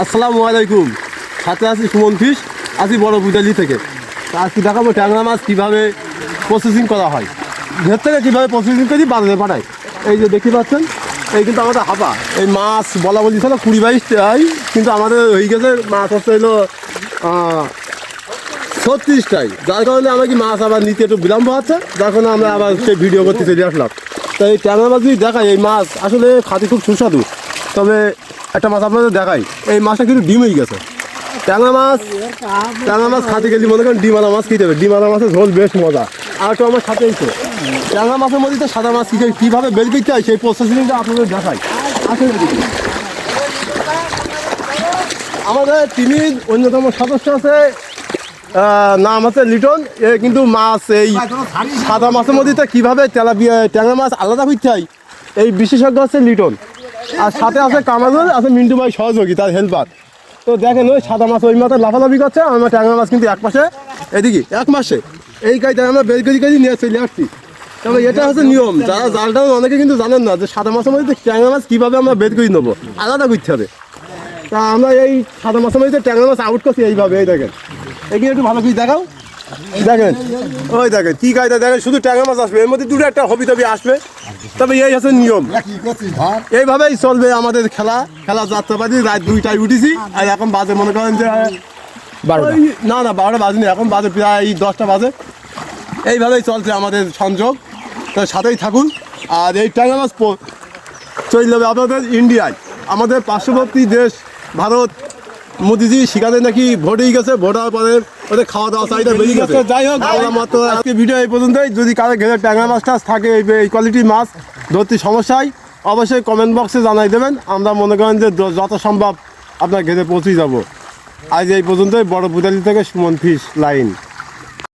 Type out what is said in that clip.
আসসালামু আলাইকুম। সাথে আছি সুমন ফিশ, আছি বড় বুদালি থেকে। আজকে দেখাবো ট্যাংরা মাছ কীভাবে প্রসেসিং করা হয়, ঘের থেকে কীভাবে প্রসেসিং করি বাজারে পাঠায়। এই যে দেখতে পাচ্ছেন, এই কিন্তু আমাদের হাপা। এই মাছ বলা বলি ছিল 20-22টাই, কিন্তু আমাদের হয়ে গেছে মাছ হচ্ছে হলো 36টাই। যার কারণে আমার কি মাছ আবার নিতে একটু বিলম্ব হচ্ছে, যার কারণে আমরা আবার সেই ভিডিও করতে চলে আসলাম। তো এই ট্যাংরা মাছ যদি দেখাই, এই মাছ আসলে খাতে খুব সুস্বাদু। তবে একটা মাছ আপনাদের দেখাই, এই মাছটা কিন্তু ডিম হয়ে গেছে। ট্যাংরা মাছ খাতে গেলে মনে করেন ডিমালা মাছ খেতে হবে। ডিমালা মাছের ঝোল বেশ মজা। আর তো আমার সাথে এইতো ট্যাংরা মাছের মধ্যে তো সাদা মাছ কীভাবে বের করতে হয় সেই প্রসেসিংটা আপনাদের দেখাই। আসলে আমাদের টিমের অন্যতম সদস্য আছে, নাম আছে লিটন। এ কিন্তু মাছ এই সাদা মাছের মধ্যে কীভাবে ট্যাংরা মাছ আলাদা করতে হয় এই বিশেষজ্ঞ আছে লিটন। আর সাথে আছে কামাজুল, আছে মিন্টু ভাই সহযোগী, তার হেল্পার। তো দেখেন ওই সাদা মাছ ওই মাথায় লাফালাফি করছে, আমার ট্যাংরা মাছ কিন্তু এক পাশে এদিকে এক মাসে এই কাজটা আমরা বের করে নিয়ে চলে আসছি। তবে এটা হচ্ছে নিয়ম, যারা জালটাও অনেকে কিন্তু জানেন না যে সাদা মাছের মধ্যে ট্যাংরা মাছ কীভাবে আমরা বের করে নেবো, আলাদা করতে হবে। তা আমরা এই সাদা মাছের মধ্যে ট্যাংরা মাছ আউট করছি এইভাবে। এই দেখেন, এগিয়ে একটু ভালো করে দেখাও। দেখেন ওই দেখেন কী কায়দা, দেখেন শুধু ট্যাংরা মাছ আসবে, এর মধ্যে দুটো একটা হবি তবি আসবে। তবে এই হচ্ছে নিয়ম, এইভাবেই চলবে আমাদের খেলা যাত্রাবাদী। রাত 2টায় উঠেছি, আর এখন বাজে মনে করেন যে না 12টা বাজেনি, এখন বাজে প্রায় 10টা বাজে। এইভাবেই চলছে আমাদের সংযোগ, তো সাথেই থাকুন। আর এই ট্যাংরা মাছ চলে যাবে আপনাদের ইন্ডিয়ায়, আমাদের পার্শ্ববর্তী দেশ ভারত। মোদিজি শিখাতে নাকি ভোট হয়ে গেছে, ভোট হওয়ার পরে ওদের খাওয়া দাওয়া চাহিদা বেরিয়ে গেছে। যাই হোক, আমরা মাত্র আজকে ভিডিও এই পর্যন্তই। যদি কারো ঘেরে ট্যাংরা মাছ টাছ থাকে, এই কোয়ালিটির মাছ ধরতে সমস্যা হয়, অবশ্যই কমেন্ট বক্সে জানাই দেবেন। আমরা মনে করেন যে যত সম্ভব আপনার ঘেরে পৌঁছে যাব। আজ এই পর্যন্তই। বড় বুদালি থেকে সুমন ফিশ লাইন।